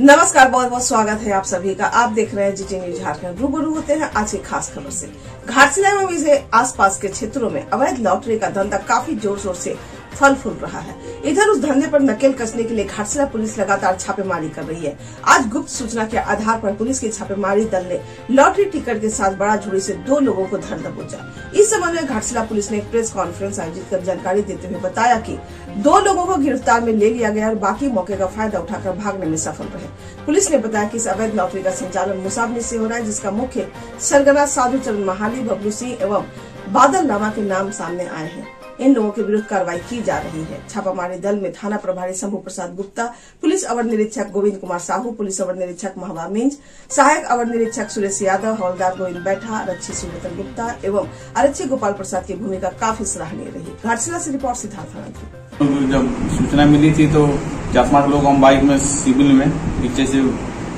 नमस्कार, बहुत बहुत स्वागत है आप सभी का। आप देख रहे हैं जीटी न्यूज झारखंड। रूबरू होते हैं आज की खास खबर से। घाटशिला में भी आसपास के क्षेत्रों में अवैध लॉटरी का धंधा काफी जोर शोर से फल फूल रहा है। इधर उस धंधे पर नकेल कसने के लिए घाटशिला पुलिस लगातार छापेमारी कर रही है। आज गुप्त सूचना के आधार पर पुलिस की छापेमारी दल ने लॉटरी टिकट के साथ बड़ा झुड़ी से 2 लोगों को धर दबोचा। इस संबंध में घाटशिला पुलिस ने एक प्रेस कॉन्फ्रेंस आयोजित कर जानकारी देते हुए बताया कि 2 लोगों को गिरफ्तार में ले लिया गया और बाकी मौके का फायदा उठाकर भागने में सफल रहे। पुलिस ने बताया कि इस अवैध लॉटरी का संचालन मुसाबनी से हो रहा है, जिसका मुख्य सरगना साधु चरण महाली, बबलू सिंह एवं बादल लामा के नाम सामने आए हैं। इन लोगों के विरुद्ध कार्रवाई की जा रही है। छापामारी दल में थाना प्रभारी शंभू प्रसाद गुप्ता, पुलिस अवर निरीक्षक गोविंद कुमार साहू, पुलिस अवर निरीक्षक महबा मिंज, सहायक अवर निरीक्षक सुरेश यादव, हवलदार गोविंद बैठा, आरक्षी सुरतन गुप्ता एवं आरक्षी गोपाल प्रसाद की भूमिका काफी सराहनीय रही। घाटशिला से रिपोर्ट सिद्धार्थ राणा। जब सूचना मिली थी तो 4-5 लोग हम बाइक में सिविल में पीछे से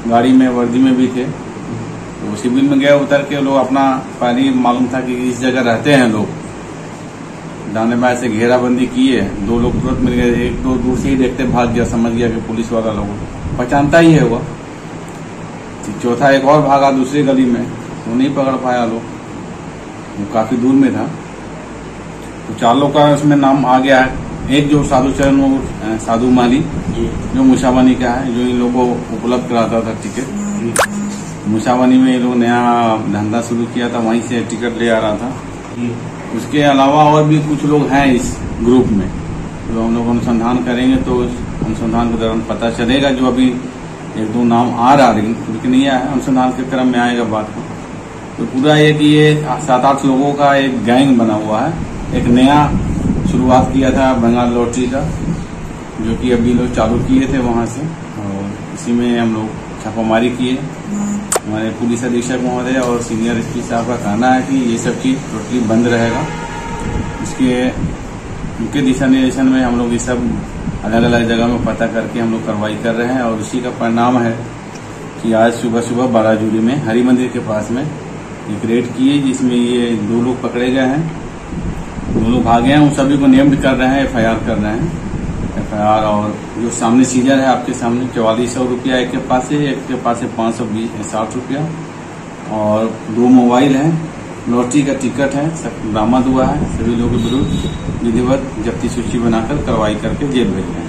गाड़ी में वर्दी में भी थे, तो सिविल में गए। उतर के लोग अपना पहले मालूम था कि इस जगह रहते हैं लोग, दाने बाएं से घेराबंदी किए। 2 लोग तुरंत मिल गए। एक तो दूर से ही देखते भाग गया, समझ गया कि पुलिस वाला लोग पहचानता ही है वो। चौथा एक और भागा दूसरी गली में, वो नहीं पकड़ पाया लोग, वो काफी दूर में था। तो 4 लोग का उसमें नाम आ गया है। एक जो साधु चरण, वो साधु माली जो मुसावानी का है, जो इन लोगों को उपलब्ध कराता था टिकट। मुसावानी में ये लोग नया धंधा शुरू किया था, वहीं से टिकट ले आ रहा था। उसके अलावा और भी कुछ लोग हैं इस ग्रुप में, जो हम लोग अनुसंधान करेंगे तो अनुसंधान के दौरान पता चलेगा। जो अभी 1-2 नाम आ रहा, लेकिन खुद के नहीं आया है, अनुसंधान के क्रम में आएगा बात को। तो पूरा ये कि ये 7-8 लोगों का एक गैंग बना हुआ है। एक नया शुरुआत किया था बंगाल लॉटरी का, जो कि अभी लोग चालू किए थे वहां से, और इसी में हम लोग छापामारी किए। हमारे पुलिस अधीक्षक महोदय और सीनियर एसपी साहब का कहना है कि ये सब चीज टोटली बंद रहेगा। उनके दिशा निर्देशन में हम लोग ये सब अलग अलग जगह में पता करके हम लोग कार्रवाई कर रहे हैं। और उसी का परिणाम है कि आज सुबह बाराजूरी में हरि मंदिर के पास में एक रेड किए, जिसमें ये 2 लोग पकड़े गए हैं। 2 लोग भागे हैं, उन सभी को नेम्ड कर रहे हैं, FIR कर रहे हैं। FIR और जो सामने सीजर है आपके सामने 4400 रुपया एक के पास है, एक के पास है 560 रुपया, और 2 मोबाइल है, लॉटरी का टिकट है, सब बरामद हुआ है। सभी लोगों के विरुद्ध विधिवत जब्ती सूची बनाकर कार्रवाई करके जेल भेज रहे हैं।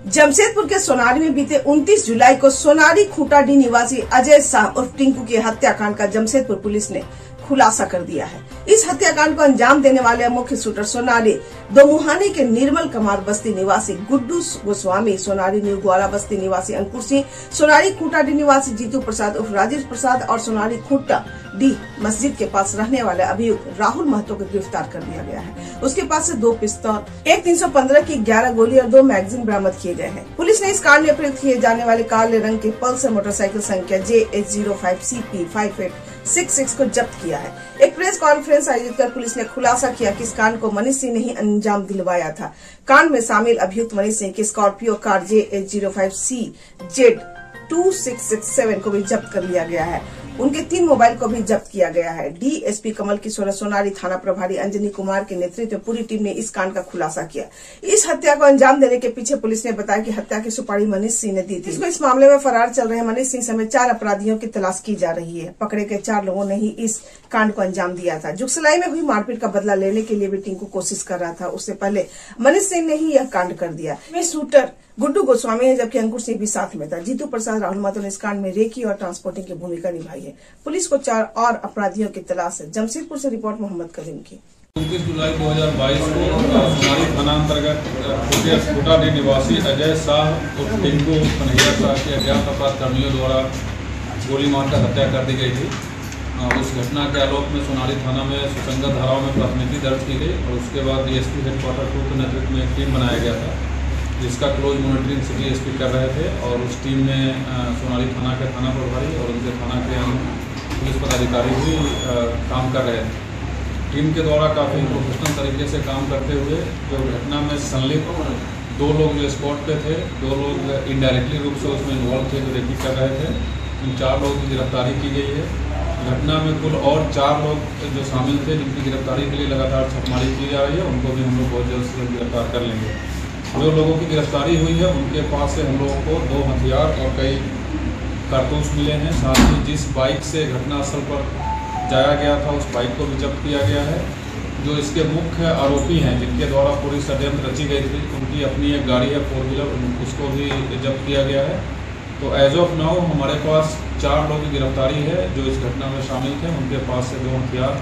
जमशेदपुर के सोनारी में बीते 29 जुलाई को सोनारी खूंटाडीह निवासी अजय शाह उर्फ टिंकू के हत्याकांड का जमशेदपुर पुलिस ने खुलासा कर दिया है। इस हत्याकांड को अंजाम देने वाले मुख्य शूटर सोनारी दोमुहानी के निर्मल कमार बस्ती निवासी गुड्डू गोस्वामी, सोनारी न्यू ग्वाला बस्ती निवासी अंकुर सिंह, सोनारी खूंटाडीह निवासी जीतू प्रसाद उर्फ राजेश प्रसाद और सोनारी खूंटाडीह मस्जिद के पास रहने वाले अभियुक्त राहुल महतो को गिरफ्तार कर लिया गया है। उसके पास से 2 पिस्तौल, एक 315 की 11 गोली और 2 मैगजीन बरामद किए गए हैं। पुलिस ने इस कांड में प्रयुक्त किए जाने वाले काले रंग के पल्सर मोटरसाइकिल संख्या JH05CP 5866 को जब्त किया है। एक प्रेस कॉन्फ्रेंस आयोजित कर पुलिस ने खुलासा किया कि इस कांड को मनीष सिंह ने ही अंजाम दिलवाया था। कांड में शामिल अभियुक्त मनीष सिंह की स्कॉर्पियो कार JH05CZ 2667 को भी जब्त कर लिया गया है। उनके 3 मोबाइल को भी जब्त किया गया है। DSP कमल किशोर, सोनारी थाना प्रभारी अंजनी कुमार के नेतृत्व में पूरी टीम ने इस कांड का खुलासा किया। इस हत्या को अंजाम देने के पीछे पुलिस ने बताया कि हत्या की सुपारी मनीष सिंह ने दी थी। इस मामले में फरार चल रहे मनीष सिंह समेत 4 अपराधियों की तलाश की जा रही है। पकड़े गए 4 लोगों ने ही इस कांड को अंजाम दिया था। जुगसलाई में हुई मारपीट का बदला लेने के लिए भी टिंकू कोशिश कर रहा था। उससे पहले मनीष सिंह ने ही यह कांड कर दिया। शूटर गुड्डू गोस्वामी है, जबकि अंकुर सिंह भी साथ में था। जीतू प्रसाद, राहुल महतो ने इस कांड में रेकी और ट्रांसपोर्टिंग की भूमिका निभाई है। पुलिस को 4 और अपराधियों की तलाश है। जमशेदपुर से रिपोर्ट मोहम्मद करीम की। 29 जुलाई 2022 को सोनारी थाना अंतर्गत खूंटाडीह निवासी अजय शाह और टिंकू कन्हैया शाह के अज्ञात अपराध कर्मियों द्वारा गोली मारकर हत्या कर दी गई थी। उस घटना के आलोक में सोनारी थाना में सुसंगत धाराओं में प्राथमिकी दर्ज की गई और उसके बाद DSP हेडक्वार्टर 2 के नेतृत्व में एक टीम बनाया गया था, जिसका क्लोज मॉनिटरिंग सिटी एसपी कर रहे थे। और उस टीम में सोनारी थाना के थाना प्रभारी और उनके थाना के अन्य पुलिस पदाधिकारी भी काम कर रहे थे। टीम के द्वारा काफ़ी प्रोफेशनल तरीके से काम करते हुए जो घटना में संलिप्त 2 लोग जो स्पॉट पे थे, 2 लोग इनडायरेक्टली रूप से उसमें इन्वॉल्व थे जो रेकी कर रहे थे, इन 4 लोगों की गिरफ्तारी की गई है। घटना में कुल और 4 लोग जो शामिल थे, जिनकी गिरफ्तारी के लिए लगातार छापेमारी की जा रही है, उनको भी हम लोग बहुत जल्द से गिरफ्तार कर लेंगे। जो लोगों की गिरफ्तारी हुई है उनके पास से हम लोगों को 2 हथियार और कई कारतूस मिले हैं। साथ ही जिस बाइक से घटनास्थल पर जाया गया था उस बाइक को भी जब्त किया गया है। जो इसके मुख्य आरोपी हैं जिनके द्वारा पूरी षड्यंत्र रची गई थी, उनकी अपनी एक गाड़ी है 4 व्हीलर, उसको भी जब्त किया गया है। तो एज ऑफ नाउ हमारे पास 4 लोगों की गिरफ्तारी है जो इस घटना में शामिल थे। उनके पास से 2 हथियार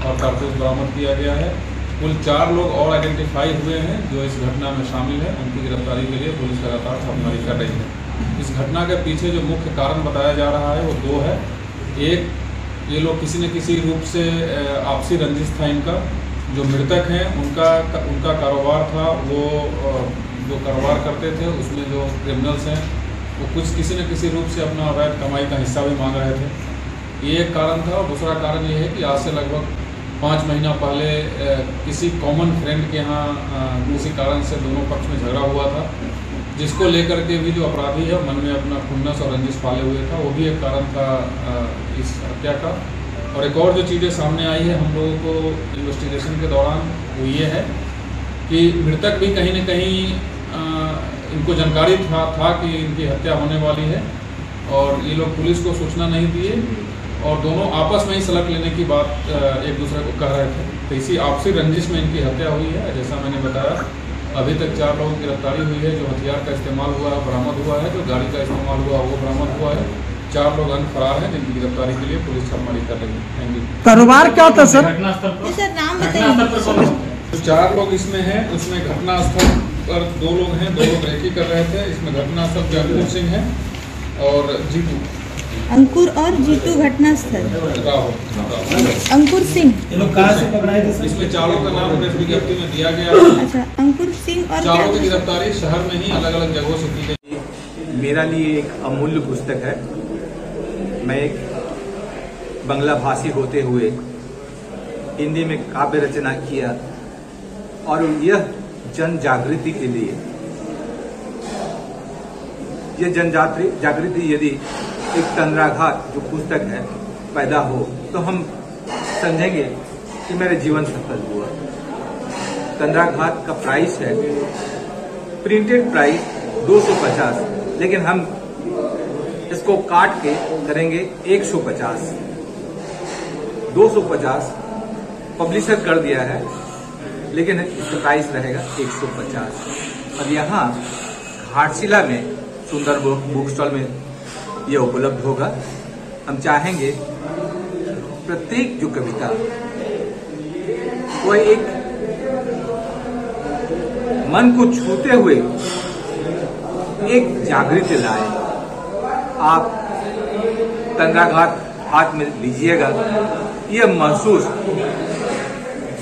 और कारतूस बरामद किया गया है। कुल 4 लोग और आइडेंटिफाई हुए हैं जो इस घटना में शामिल है। उनकी गिरफ्तारी के लिए पुलिस लगातार छापेमारी कर रही है। इस घटना के पीछे जो मुख्य कारण बताया जा रहा है वो 2 है। एक, ये लोग किसी न किसी रूप से आपसी रंजिश था इनका। जो मृतक हैं उनका कारोबार था, वो जो कारोबार करते थे उसमें जो क्रिमिनल्स हैं वो कुछ किसी न किसी रूप से अपना अवैध कमाई का हिस्सा भी मांग रहे थे। ये एक कारण था। और दूसरा कारण ये है कि आज से लगभग 5 महीना पहले किसी कॉमन फ्रेंड के यहाँ किसी कारण से दोनों पक्ष में झगड़ा हुआ था, जिसको लेकर के भी जो अपराधी है मन में अपना खुन्नस और रंजिश पाले हुए था। वो भी एक कारण था इस हत्या का। और एक और जो चीज़ें सामने आई है हम लोगों को इन्वेस्टिगेशन के दौरान, वो ये है कि मृतक भी कहीं न कहीं इनको जानकारी था कि इनकी हत्या होने वाली है और ये लोग पुलिस को सूचना नहीं दिए और दोनों आपस में ही सलट लेने की बात एक दूसरे को कह रहे थे। तो इसी आपसी रंजिश में इनकी हत्या हुई है। जैसा मैंने बताया, अभी तक 4 लोगों की गिरफ्तारी हुई है। जो हथियार का इस्तेमाल हुआ है बरामद हुआ है, जो गाड़ी का इस्तेमाल हुआ वो बरामद हुआ है। 4 लोग अन्य फरार हैं जिनकी गिरफ्तारी के लिए पुलिस छापेमारी कर रही है। Thank you. कारोबार क्या होता सर? सर नाम बताइए। तो 4 लोग इसमें हैं। उसमें घटनास्थल पर 2 लोग हैं, 2 लोग रेकी कर रहे थे। इसमें घटनास्थल पे अंकुर सिंह है और जीतू। अंकुर और जीतू घटनास्थल। राहुल अंकुर सिंह। ये लोग कहाँ से पकड़ाए थे सर? इसमें 4 का नाम प्रेस विज्ञप्ति में दिया गया है। अच्छा, अंकुर सिंह और 4 की गिरफ्तारी शहर में ही अलग अलग जगहों से की गई। मेरा लिए एक अमूल्य पुस्तक है। मैं एक बंगला भाषी होते हुए हिंदी में काव्य रचना किया और यह जन जागृति के लिए, यह जन जागृति यदि एक तंद्राघात जो पुस्तक है पैदा हो तो हम समझेंगे कि मेरा जीवन सफल हुआ। तंद्राघात का प्राइस है, प्रिंटेड प्राइस 250, लेकिन हम इसको काट के करेंगे 150। 250 पब्लिशर कर दिया है, लेकिन इसका प्राइस रहेगा 150। और यहाँ घाटशिला में सुंदर बुक स्टॉल में यह उपलब्ध होगा। हम चाहेंगे प्रत्येक जो कविता वह एक मन को छूते हुए एक जागृति लाए। आप तंद्राघात हाथ में लीजिएगा, यह महसूस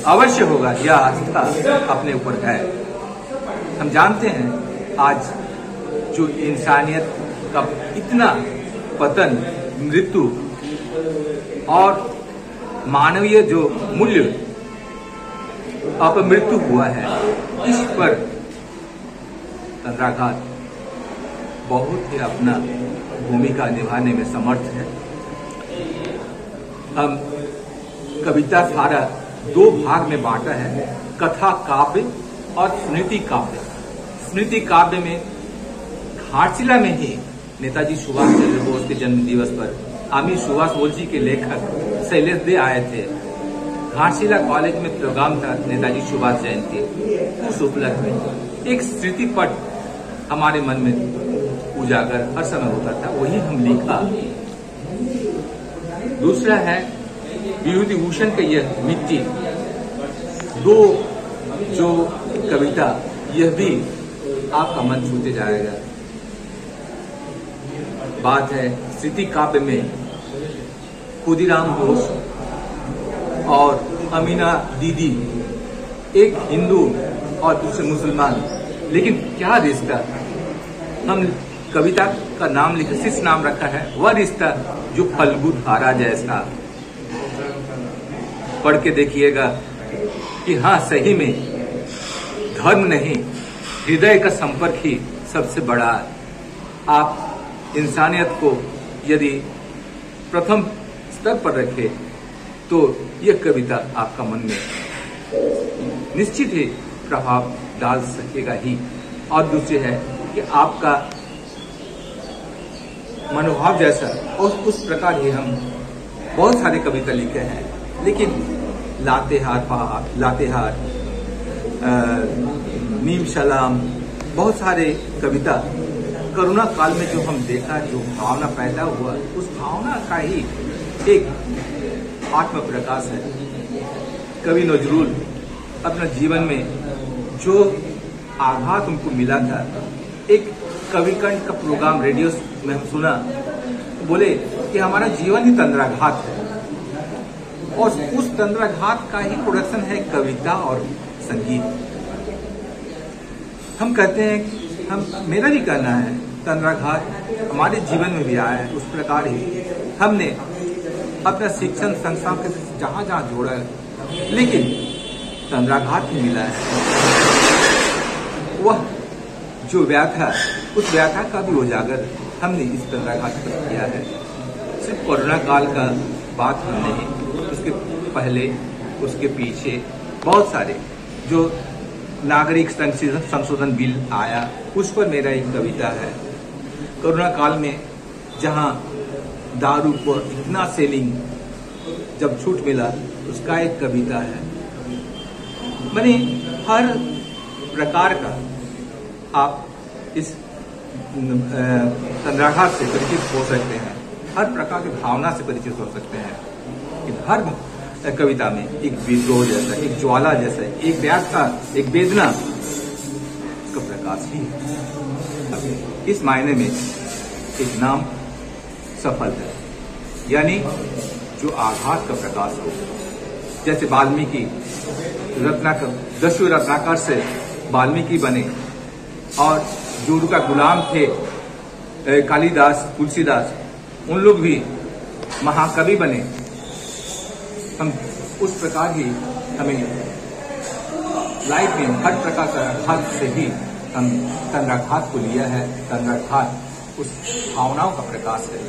अवश्य होगा, यह आस्था अपने ऊपर है। हम जानते हैं आज जो इंसानियत का इतना पतन, मृत्यु और मानवीय जो मूल्य अपमृत्यु हुआ है, इस पर तंद्राघात बहुत ही अपना भूमिका निभाने में समर्थ है। हम कविता सारा 2 भाग में बांटा है, कथा काव्य और स्मृति काव्य। स्मृति काव्य में घाटशिला में ही नेताजी सुभाष चंद्र बोस के जन्म दिवस पर अमीर सुभाष बोस जी के लेखक शैलेश दे आए थे। घाटशिला कॉलेज में प्रोग्राम था नेताजी सुभाष जयंती। उस उपलक्ष्य में एक स्मृति पट हमारे मन में उजागर हर समय होता था, वही हम लिखा। दूसरा है विभूति भूषण का यह मिट्टी, 2 जो कविता, यह भी आपका मन छूते जाएगा। बात है स्मृति काव्य में खुदीराम बोस और अमीना दीदी, एक हिंदू और दूसरे मुसलमान, लेकिन क्या रिश्ता। हम कविता का नाम लिखा, शीर्ष नाम रखा है वह रिश्ता जो फल्गु धारा जैसा। पढ़ के देखिएगा कि हाँ, सही में धर्म नहीं, हृदय का संपर्क ही सबसे बड़ा। आप इंसानियत को यदि प्रथम स्तर पर रखे तो यह कविता आपका मन में निश्चित ही प्रभाव डाल सकेगा ही। और दूसरी है कि आपका मनोभाव जैसा और उस प्रकार ही हम बहुत सारे कविता लिखे हैं। लेकिन लातेहार पहाड़, लातेहार, नीम सलाम, बहुत सारे कविता कोरोना काल में जो हम देखा, जो भावना पैदा हुआ, उस भावना का ही एक आत्म प्रकाश है। कवि नजरुल अपने जीवन में जो आघात उनको मिला था, एक कविकंठ का प्रोग्राम रेडियो में हम सुना, बोले कि हमारा जीवन ही तंद्राघात है और उस तंद्राघात का ही प्रोडक्शन है कविता और संगीत। हम कहते हैं, मेरा भी कहना है, तंद्राघात हमारे जीवन में भी आया है। उस प्रकार ही हमने अपना शिक्षण संस्थान के जहां जहां जोड़ा है, लेकिन तंद्राघात ही मिला है। वह जो व्याथा, उस व्याथा का भी उजागर हमने इस तंद्राघात पर किया है। सिर्फ कोरोना काल का बात हम नहीं, उसके पहले, उसके पीछे बहुत सारे जो नागरिक संशोधन बिल आया, उस पर मेरा एक कविता है। कोरोना काल में जहां दारू को इतना सेलिंग जब छूट मिला, उसका एक कविता है। मैंने हर प्रकार का आप इस तंद्राघात से परिचित हो सकते हैं, हर प्रकार की भावना से परिचित हो सकते हैं। हर कविता में एक विद्रोह जैसा, एक ज्वाला जैसा, एक व्याख्या, एक वेदना का प्रकाश ही है। इस मायने में एक नाम सफल है, यानी जो आघात का प्रकाश हो। जैसे वाल्मीकि रत्नाकर, 10वें रत्नाकर से वाल्मीकि बने और जो उनका गुलाम थे कालिदास, तुलसीदास, उन लोग भी महाकवि बने। हम उस प्रकार ही हमें लाइफ में हर प्रकार का हाथ से ही हम तंद्राघात को लिया है। तंद्राघात उस भावनाओं का प्रकाश है।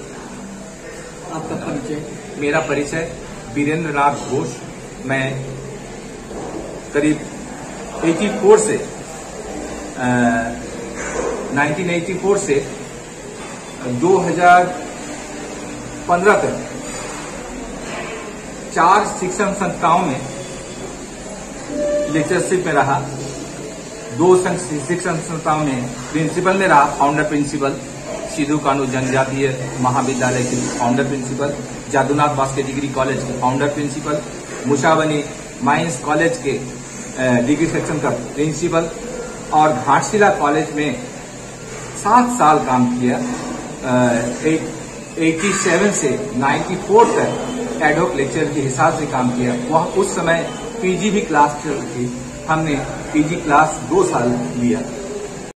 आपका परिचय? मेरा परिचय वीरेंद्र नाथ घोष। मैं करीब 1984 से 2015 तक 4 शिक्षण संस्थाओं में लेक्चरशिप में रहा। 2 शिक्षण संस्थाओं में प्रिंसिपल में रहा, फाउंडर प्रिंसिपल, सिद्धू कानू जनजातीय महाविद्यालय के founder principal, Jadunath Baske degree college के फाउंडर प्रिंसिपल, मुशावनी माइंस कॉलेज के डिग्री सेक्शन का प्रिंसिपल और घाटशिला कॉलेज में 7 साल काम किया। 87 से 94 तक एडहोक लेक्चर के हिसाब से काम किया। वहाँ उस समय पीजी भी क्लास चल रही थी, हमने पीजी क्लास 2 साल लिया।